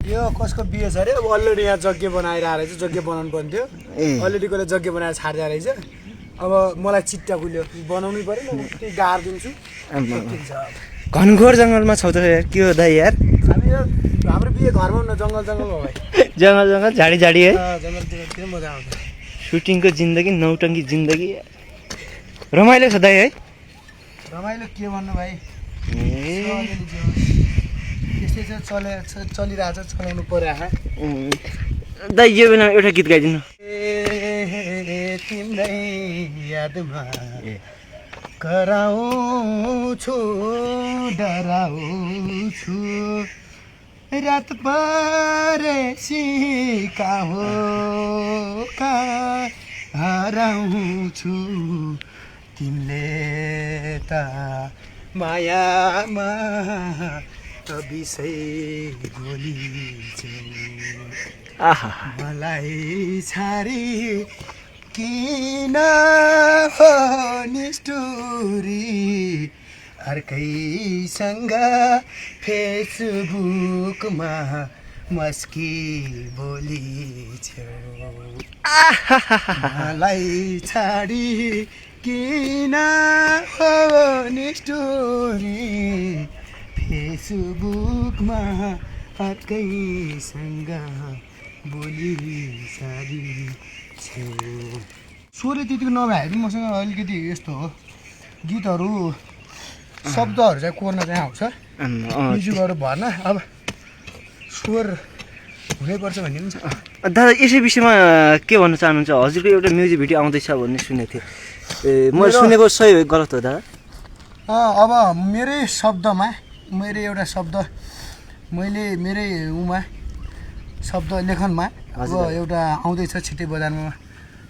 यो कसको बिहे छ अरे अब अलरेडी यहाँ यज्ञ बनाएर रहेछ यज्ञ बनाउनु पर्ने थियो अलरेडी कसले यज्ञ बनाएर छाड्दै रहेछ अब मलाई चिट्टा गुल्यो बनाउनै पर्यो म त्यही गार दिन्छु घनघोर जङ्गलमा छौ त यार के हो दाइ यार हामी यो हाम्रो बिहे घरमा हुन्न जङ्गल हो भाइ जङ्गल झाडी झाडी है जङ्गलतिर मजा आउँछ सुटिङको जिन्दगी नौटङ्की जिन्दगी रमाइलो छ दाइ है रमाइलो के भन्नु भाइ त्यस्तै चाहिँ चलिरहेछ चलाउनु पर्यो दाइ यो बेला एउटा गीत गाइदिनु तिम्रै यादमा कराउँछु डराउँछु रात परेसी हो हराउँछु तिमीले त मायामा विषय बोलिन्छौ मलाई छाडी किन हो निष्ठुरी अर्कैसँग फेसबुकमा मस्की बोलिछौ मलाई छाडी किन हो निष्ठुरी फेसबुकमा अर्कैसँग बोलिसारी स्वर त्यतिको नभए पनि मसँग अलिकति यस्तो हो गीतहरू शब्दहरू चाहिँ कोर्न चाहिँ आउँछ म्युजिकहरू भर्न अब स्वर हुनैपर्छ भन्ने पनि छ दादा यसै विषयमा के भन्न चाहनुहुन्छ हजुरको एउटा म्युजिक भिडियो आउँदैछ भन्ने सुनेको थिएँ मैले सुनेको सही हो गलत हो दादा अब मेरै शब्दमा मेरो एउटा शब्द मैले मेरै शब्द लेखनमा अब एउटा आउँदैछ छिट्टै बजारमा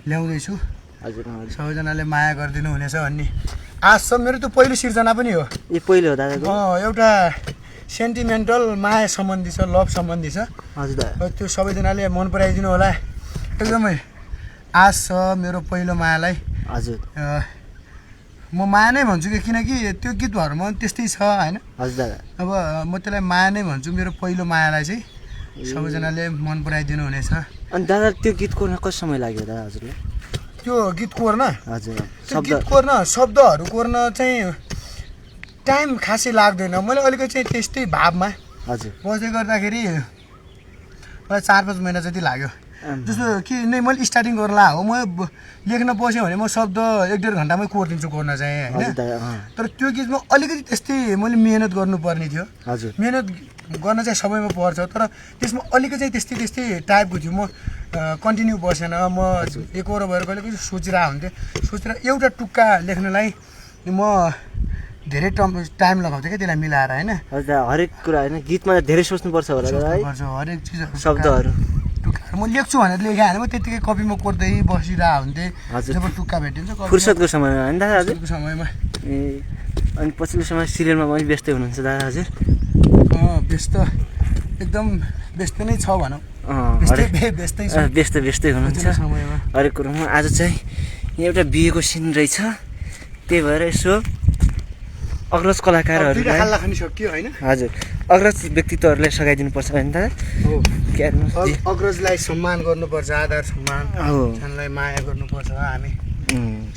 ल्याउँदैछु हजुर सबैजनाले माया गरिदिनु हुनेछ भन्ने आश छ मेरो त पहिलो सिर्जना पनि हो यो पहिलो हो दादा एउटा सेन्टिमेन्टल माया सम्बन्धी छ लभ सम्बन्धी छ हजुर दादा त्यो सबैजनाले मन पराइदिनु होला एकदमै आश छ मेरो पहिलो मायालाई हजुर म माया नै भन्छु कि किनकि त्यो गीतहरूमा त्यस्तै छ होइन हजुर दादा अब म त्यसलाई माया नै भन्छु मेरो पहिलो मायालाई चाहिँ सबैजनाले मन पराइदिनु हुनेछ अनि दादा त्यो गीत कोर्न कति समय लाग्यो दादा हजुरले त्यो गीत कोर्न हजुर गीत कोर्न शब्दहरू कोर्न चाहिँ टाइम खासै लाग्दैन मैले अलिकति चाहिँ त्यस्तै भावमा हजुर बस्दै गर्दाखेरि मलाई 4-5 महिना जति लाग्यो जस्तो कि नै मैले स्टार्टिङ गर्ला हो म लेख्न बस्यो भने म शब्द 1-1.5 घन्टामै कोरिदिन्छु कोर्न चाहिँ होइन तर त्यो गीतमा अलिकति त्यस्तै मैले मिहिनेत गर्नुपर्ने थियो हजुर मिहिनेत गर्न चाहिँ सबैमा पर्छ तर त्यसमा अलिकति चाहिँ त्यस्तै टाइपको थियो म कन्टिन्यू बसेन म एकहोरो भएर कहिले कहिले सोचेर एउटा टुक्का लेख्नलाई म धेरै टाइम लगाउँथेँ क्या त्यसलाई मिलाएर होइन हरेक कुरा होइन गीतमा धेरै सोच्नुपर्छ होला हरेक चिज शब्दहरू टुक्का म लेख्छु भनेर लेखेँ भने म त्यतिकै कपीमा कोर्दै बसिरहेको हुन्थेँ जब टुक्का भेटिन्छ फुर्सदको समयमा होइन दादा हजुरको समयमा ए अनि पछिल्लो समय सिरियलमा पनि व्यस्तै हुनुहुन्छ दादा हजुर व्यस्त एकदम व्यस्त नै छ भनौँ व्यस्तै हुनुहुन्छ हरेक कुरोमा आज चाहिँ एउटा बिहेको सिन रहेछ त्यही भएर यसो अग्रज कलाकारहरूलाई हजुर अग्रज व्यक्तित्वहरूलाई सघाइदिनुपर्छ होइन दादा अग्रजलाई सम्मान गर्नुपर्छ आदर सम्मान उनीहरूलाई माया गर्नुपर्छ हामी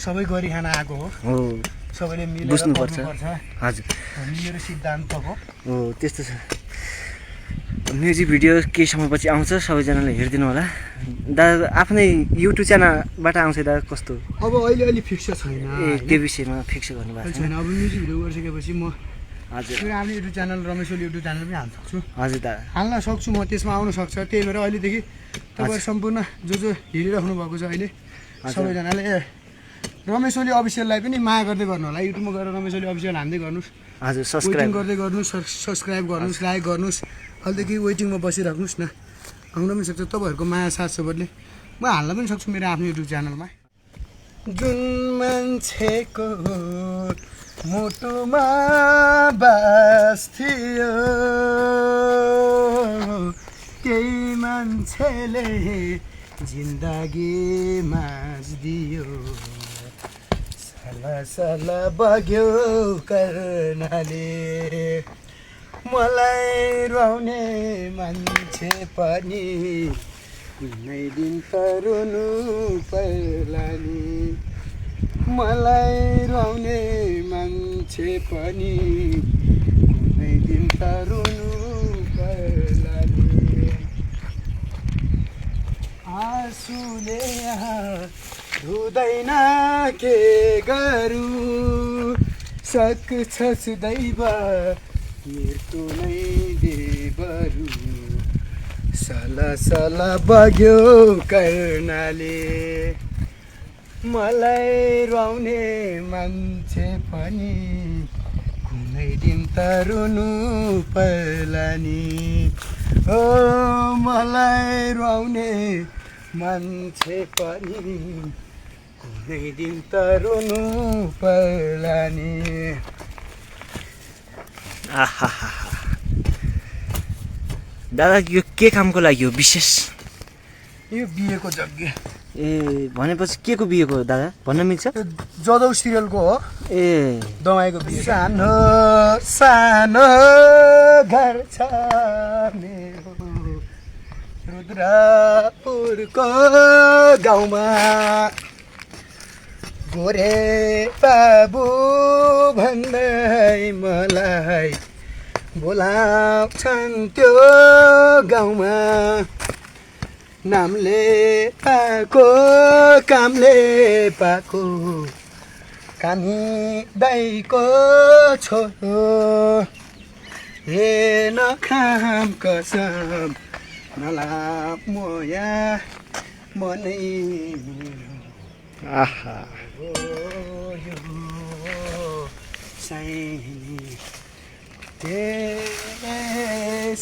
सबै गरिखान आएको हो सबैले मिलेर बुझ्नुपर्छ हजुर मेरो सिद्धान्त हो त्यस्तो छ म्युजिक भिडियो केही समयपछि आउँछ सबैजनाले हेरिदिनु होला दादा आफ्नै युट्युब च्यानलबाट आउँछ दादा कस्तो अब अहिले फिक्स छैन त्यो विषयमा फिक्स गर्नुभएको छैन अब म्युजिक भिडियो गरिसकेपछि म हजुर आफ्नो YouTube channel Ramesh Oli YouTube channel पनि हाल्न सक्छु हजुर दादा हाल्न सक्छु म त्यसमा आउन सक्छ त्यही भएर अहिलेदेखि तपाईँ सम्पूर्ण जो हेरिराख्नु भएको छ अहिले सबैजनाले रमेश ओली अफिसियललाई पनि माया गर्दै गर्नु होला युट्युबमा गएर रमेश ओली अफिसियल हान्दै गर्नुहोस् हजुर सब्सक्राइब गर्दै गर्नुहोस् सब्सक्राइब गर्नुहोस् लाइक गर्नुहोस् अहिलेदेखि वेटिङमा बसिराख्नुहोस् न आउन पनि सक्छ तपाईँहरूको माया साथ सबैले म हाल्न पनि सक्छु मेरो आफ्नो युट्युब च्यानलमा जुन मान्छेको मुटुमा बस्थ्यो त्यही मान्छेले जिन्दगीमा दियो साला साला बग्यो कर्णाले मलाई रुवाउने मान्छे पनि कुनै दिन त रुनु पर्ला नि मलाई रुवाउने मान्छे पनि कुनै दिन त रुनु पर्ला नि आँसुले धुँदैन के गरौँ सक्छस् दैव मृत्यु नै दे बरु सला सला बग्यो कर्णाले मलाई रुवाउने मान्छे पनि कुनै दिन त रुनु पर्ला नि ओ मलाई रुवाउने मान्छे पनि कुनै दिन त रुनु पर्ला नि आहा दादा यो के कामको लागि हो विशेष यो बिहेको यज्ञ ए भनेपछि के को बिहेको हो दादा भन्न मिल्छ जदौ सिरियलको हो ए दमाईको बिहे सानो सानो घर छ मेरो रुद्रपुरको गाउँमा गोरे बाबु भन्दै मलाई बोलाउँछन् त्यो गाउँमा नामले पाएको कामले पाएको कामी दाइको छोरो हे नखाम कसम नलाम मोया मनै आहा साइनी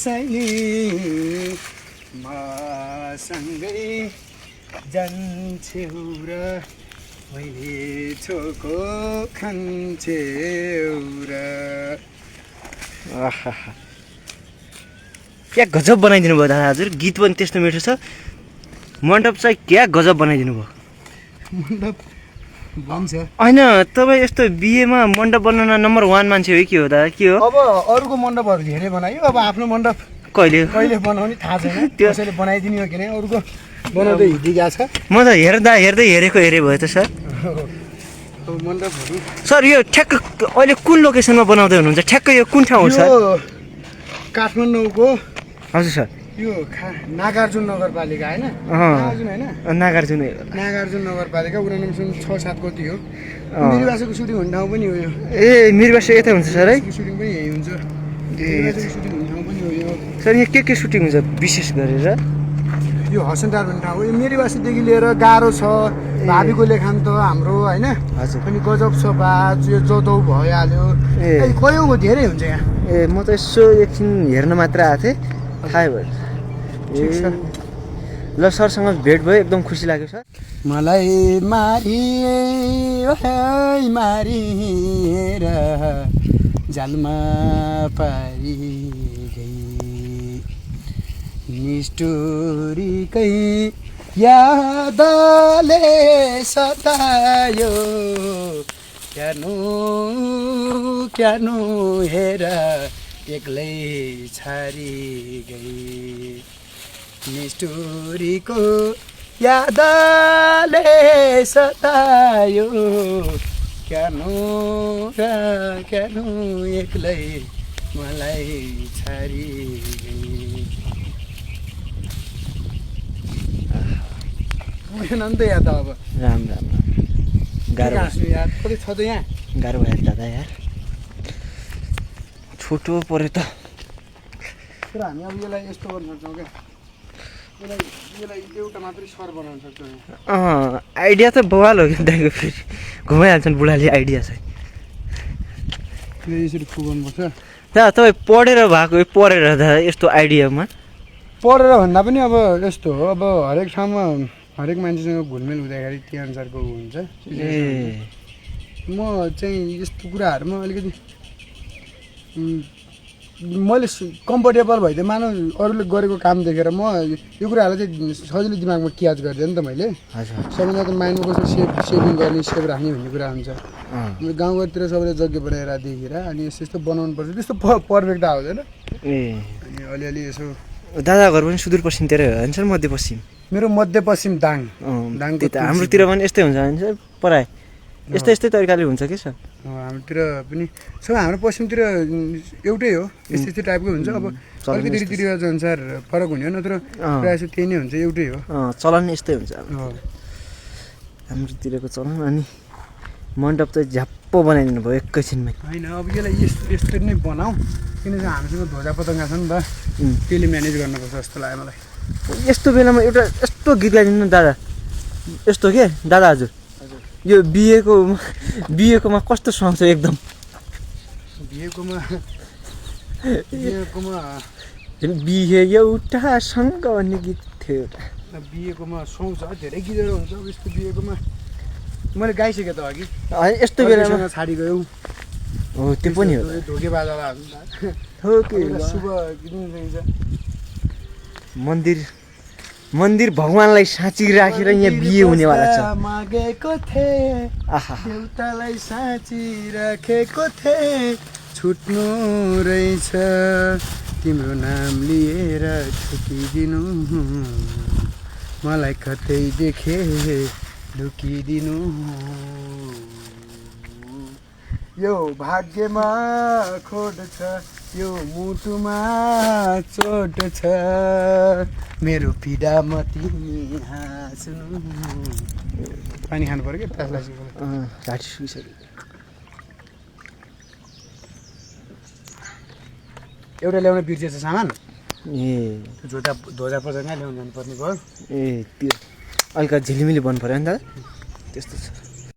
साइनी मसँगै जान्छौ र मैले छोको खान्छौ र आहा क्या गजब बनाइदिनु भयो दादा हजुर गीत पनि त्यस्तो मिठो छ मण्डप चाहिँ क्या गजब बनाइदिनु भयो मण्डप भन्छ होइन तपाईँ यस्तो बिहेमा मण्डप बनाउन नम्बर 1 मान्छे हो कि हो दादा के हो अब अरूको मण्डपहरू धेरै बनायो अब आफ्नो मण्डप कहिले कहिले बनाउने थाहा छैन त्यो- कसैले बनाइदिने हो कि नै अरूको बनाउँदै हिँडिरहेको छ म त हेर्दै हेरेको भयो त सर अब मण्डपहरू सर यो ठ्याक्क अहिले कुन लोकेसनमा बनाउँदै हुनुहुन्छ ठ्याक्क यो कुन ठाउँ हो सर यो काठमाडौँको हजुर सर यो नागार्जुन नगरपालिका होइन अँ। नागार्जुन होइन नागार्जुन नागार्जुन नगरपालिका उरानिमसँग 6-7 गति हो अँ। मिरबासको सुटिङ हुने ठाउँ पनि हो यो ए मिरबास यतै हुन्छ सर है सुटिङ पनि यही हुन्छ ए मिरबासको सुटिङ हुने ठाउँ पनि हो यो सर यहाँ के सुटिङ हुन्छ विशेष गरेर यो हसनटार भन्ने ठाउँ हो यो मेरीबासीदेखि लिएर गाह्रो छ भाबीको लेखान त हाम्रो होइन हजुर अनि गजब छ बाज यो जदौ भइहाल्यो ए। कयौँको धेरै हुन्छ यहाँ ए म त यसो एकछिन हेर्न मात्र आएको थिएँ थाहै भयो ठिक छ। ए ल सरसँग भेट भयो एकदम खुसी लाग्यो सर मलाई मारिएर जालमा पारी गई निष्ठुरीकै यादले सतायो क्यानो हेर एक्लै छारी गई निष्ठुरीको यादले सतायो क्यानो एक्लै मलाई छारी पुगेन नि त यहाँ त अब राम राम राम गाह्रो हाँस्नु यार कतै छ त यहाँ गाह्रो भयो दादा यार छोटो पऱ्यो त तर हामी अब यसलाई यस्तो गर्न सक्छौँ क्या यसलाई एउटा मात्रै सर बनाउन सक्छौँ यहाँ आइडिया त बवाल हो कि दाइको फेरि घुमाइहाल्छन् बुढाले आइडिया चाहिँ यसरी फुगाउनुपर्छ दादा तपाईँ पढेर भएको पढेर दादा यस्तो आइडियामा पढेर भन्दा पनि अब यस्तो हो अब हरेक ठाउँमा हरेक मान्छेसँग घुलमेल हुँदाखेरि त्यो अनुसारको हुन्छ ए म चाहिँ यस्तो कुराहरूमा अलिकति मैले कम्फर्टेबल भइदिएँ मानव अरूले गरेको काम देखेर म यो कुराहरूलाई चाहिँ सजिलो दिमागमा क्याच गरिदिएँ नि त मैले। सबैजना त माइन्डमा कस्तो सेभिङ गर्ने सेभ राख्ने भन्ने कुरा हुन्छ। गाउँघरतिर सबैले यज्ञ बनाएर देखेर अनि यस्तो बनाउनु पर्छ त्यस्तो पर्फेक्ट आउँदैन। अनि अलिअलि यसो दादा घर पनि सुदूरपश्चिमतिर हुन्छ मध्यपश्चिम? मेरो मध्यपश्चिम दाङ। त्यही त हाम्रोतिर पनि यस्तै हुन्छ भने प्राय यस्तै तरिकाले हुन्छ कि सर? हाम्रोतिर पनि हाम्रो पश्चिमतिर एउटै हो, यस्तै टाइपको हुन्छ। अब अलिकति रीतिरिवाज अनुसार फरक हुने हो, नत्र प्रायः जस्तो त्यही नै हुन्छ, एउटै हो। चलन यस्तै हुन्छ हाम्रोतिरको चलन। अनि मण्डप चाहिँ झ्याप्प बनाइदिनु भयो एकैछिनमै? होइन, अब यसलाई यस्तरी नै बनाऊ, किनकि हामीसँग ध्वजा पतङ्गा छ नि त, त्यसले म्यानेज गर्नुपर्छ जस्तो लाग्यो मलाई। यस्तो बेलामा एउटा यस्तो गीत गाइदिनु दादा, यस्तो के दादा हजुर यो बिहेकोमा कस्तो सङ छ एकदम? बिहेकोमा बिहे एउटा सँग भन्ने गीत थियो एउटा। बिहेकोमा सङ छ, धेरै गीतहरू हुन्छ। अब यस्तो बिहेकोमा मैले गाइसकेँ त अघि। यस्तो बेलामा छाडी गयौ हो, त्यो पनि हो। ढोके बाजाला हो कि शुभ गीत चाहिन्छ। मन्दिर भगवानलाई साँची राखेर यहाँ बिहे हुनेवाला छ। मागेको थिएँ देउतालाई साँची राखेको थिएँ, छुट्नु रहेछ तिम्रो नाम लिएर छुटिदिनु, मलाई कतै देखे लुकिदिनु। यो भाग्यमा खोट छ, यो मुटुमा चोट छ, मेरो पीडामा तिमी हाँस्नु। पानी खानु पर्यो क्या, प्यास लाग्छ। घाँटी सुकिसक्यो। एउटा ल्याउन बिर्सेछ सामान। ध्वजा पजङ्गा ल्याउनु जानुपर्ने भयो। त्यो अलिकति झिलिमिली बन्नु पऱ्यो नि त, त्यस्तो छ।